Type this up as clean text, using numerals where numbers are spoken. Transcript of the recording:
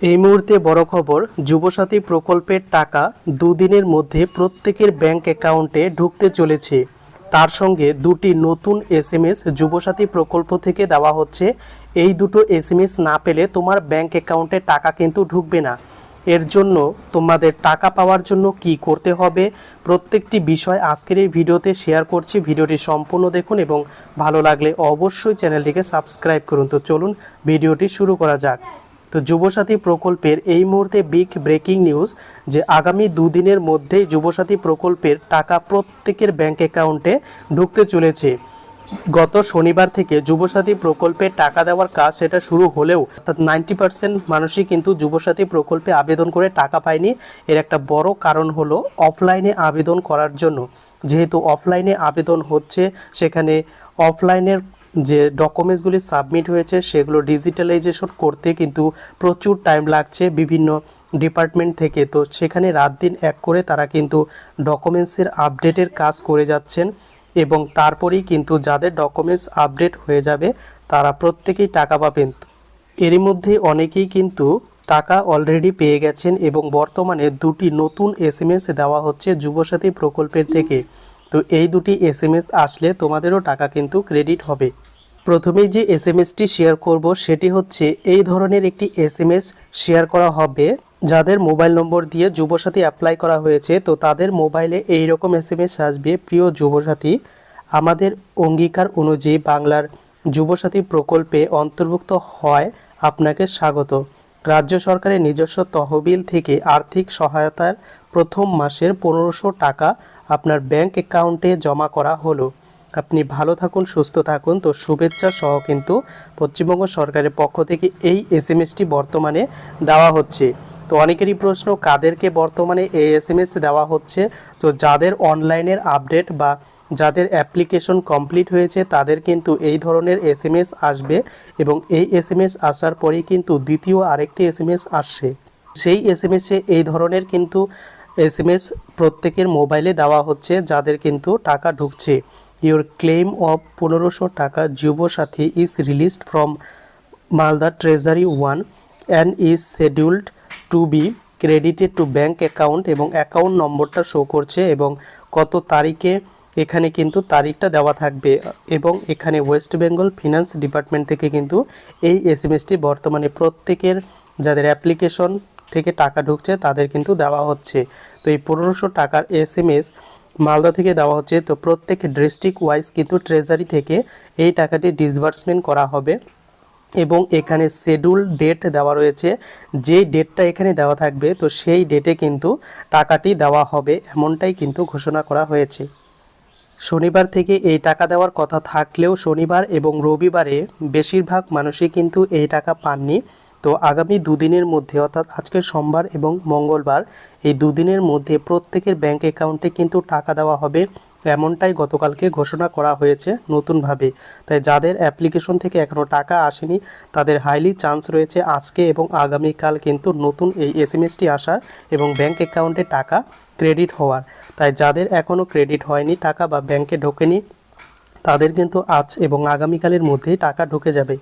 এই মুহূর্তে বড় খবর, যুবসাথী প্রকল্পের টাকা দুদিনের মধ্যে প্রত্যেকের ব্যাংক অ্যাকাউন্টে ঢুকতে চলেছে। তার সঙ্গে দুটি নতুন এসএমএস যুবসাথী প্রকল্প থেকে দেওয়া হচ্ছে। এই দুটো এসএমএস না পেলে তোমার ব্যাংক অ্যাকাউন্টে টাকা কিন্তু ঢুকবে না। এর জন্য তোমাদের টাকা পাওয়ার জন্য কি করতে হবে, প্রত্যেকটি বিষয় আজকের এই ভিডিওতে শেয়ার করছি। ভিডিওটি সম্পূর্ণ দেখুন এবং ভালো লাগলে অবশ্যই চ্যানেলটিকে সাবস্ক্রাইব করুন। তো চলুন ভিডিওটি শুরু করা যাক। তো যুবসাথী প্রকল্পের এই মুহূর্তে বিগ ব্রেকিং নিউজ যে আগামী দুদিনের মধ্যেই যুবসাথী প্রকল্পের টাকা প্রত্যেকের ব্যাংক অ্যাকাউন্টে ঢুকতে চলেছে। গত শনিবার থেকে যুবসাথী প্রকল্পের টাকা দেওয়ার কাজ সেটা শুরু হলেও অর্থাৎ 90% মানুষই কিন্তু যুবসাথী প্রকল্পে আবেদন করে টাকা পায়নি। এর একটা বড় কারণ হলো অফলাইনে আবেদন করার জন্য। যেহেতু অফলাইনে আবেদন হচ্ছে, সেখানে অফলাইনের যে ডকুমেন্টসগুলি সাবমিট হয়েছে সেগুলো ডিজিটালাইজেশন করতে কিন্তু প্রচুর টাইম লাগছে বিভিন্ন ডিপার্টমেন্ট থেকে। তো সেখানে রাত দিন এক করে তারা কিন্তু ডকুমেন্টসের আপডেটের কাজ করে যাচ্ছেন এবং তারপরেই কিন্তু যাদের ডকুমেন্টস আপডেট হয়ে যাবে তারা প্রত্যেকেই টাকা পাবেন। এরই মধ্যে অনেকেই কিন্তু টাকা অলরেডি পেয়ে গেছেন এবং বর্তমানে দুটি নতুন এসএমএস দেওয়া হচ্ছে যুবসাথী প্রকল্পের থেকে। তো এই দুটি এসএমএস আসলে তোমাদেরও টাকা কিন্তু ক্রেডিট হবে। প্রথমেই যে এসএমএসটি শেয়ার করব সেটি হচ্ছে এই ধরনের একটি এসএমএস শেয়ার করা হবে যাদের মোবাইল নম্বর দিয়ে যুবসাথী অ্যাপ্লাই করা হয়েছে। তো তাদের মোবাইলে এই রকম এসএমএস আসবে, প্রিয় যুবসাথী, আমাদের অঙ্গীকার অনুযায়ী বাংলার যুবসাথী প্রকল্পে অন্তর্ভুক্ত হয় আপনাকে স্বাগত। রাজ্য সরকারের নিজস্ব তহবিল থেকে আর্থিক সহায়তার প্রথম মাসের 1500 টাকা আপনার ব্যাংক অ্যাকাউন্টে জমা করা হলো। আপনি ভালো থাকুন, সুস্থ থাকুন। তো শুভেচ্ছা সহ কিন্তু পশ্চিমবঙ্গ সরকারের পক্ষ থেকে এই এসএমএসটি বর্তমানে দেওয়া হচ্ছে। তো অনেকেরই প্রশ্ন, কাদেরকে বর্তমানে এই এসএমএস দেওয়া হচ্ছে? তো যাদের অনলাইনের আপডেট বা যাদের অ্যাপ্লিকেশন কমপ্লিট হয়েছে তাদের কিন্তু এই ধরনের এসএমএস আসবে এবং এই এসএমএস আসার পরেই কিন্তু দ্বিতীয় আরেকটি এসএমএস আসছে। সেই এসএমএসে এই ধরনের কিন্তু এসএমএস প্রত্যেকের মোবাইলে দেওয়া হচ্ছে যাদের কিন্তু টাকা ঢুকছে। ইউর ক্লেম অফ 1500 টাকা Yuvasathi is released from Malda treasury 1 and is scheduled to be credited to bank account এবং অ্যাকাউন্ট নম্বরটা শো করছে এবং কত তারিখে এখানে কিন্তু তারিখটা দেওয়া থাকবে এবং এখানে ওয়েস্ট বেঙ্গল ফিনান্স ডিপার্টমেন্ট থেকে কিন্তু এই এসএমএসটি বর্তমানে প্রত্যেকের যাদের অ্যাপ্লিকেশন থেকে টাকা ঢুকছে তাদের কিন্তু দেওয়া হচ্ছে। তো এই 1500 টাকার এসএমএস মালদা থেকে দেওয়া হচ্ছে। তো প্রত্যেক ডিস্ট্রিক্ট ওয়াইজ কিন্তু ট্রেজারি থেকে এই টাকাটি ডিসবার্সমেন্ট করা হবে এবং এখানে শিডিউল ডেট দেওয়া রয়েছে। যেই ডেটটা এখানে দেওয়া থাকবে তো সেই ডেটে কিন্তু টাকাটি দেওয়া হবে, এমনটাই কিন্তু ঘোষণা করা হয়েছে। শনিবার থেকে এই টাকা দেওয়ার কথা থাকলেও শনিবার এবং রবিবারে বেশিরভাগ মানুষই কিন্তু এই টাকা পাননি। তো আগামী দুদিনের মধ্যে অর্থাৎ আজকে সোমবার এবং মঙ্গলবার এই দুদিনের মধ্যে প্রত্যেকের ব্যাংক অ্যাকাউন্টে কিন্তু টাকা দেওয়া হবে, এমনটাই গতকালকে ঘোষণা করা হয়েছে নতুনভাবে। তাই যাদের অ্যাপ্লিকেশন থেকে এখনও টাকা আসেনি তাদের হাইলি চান্স রয়েছে আজকে এবং আগামীকাল কিন্তু নতুন এই এসএমএসটি আসার এবং ব্যাংক অ্যাকাউন্টে টাকা ক্রেডিট হওয়ার। তাই যাদের এখনও ক্রেডিট হয়নি টাকা বা ব্যাংকে ঢোকেনি তাদের কিন্তু আজ এবং আগামীকালের মধ্যেই টাকা ঢুকে যাবে।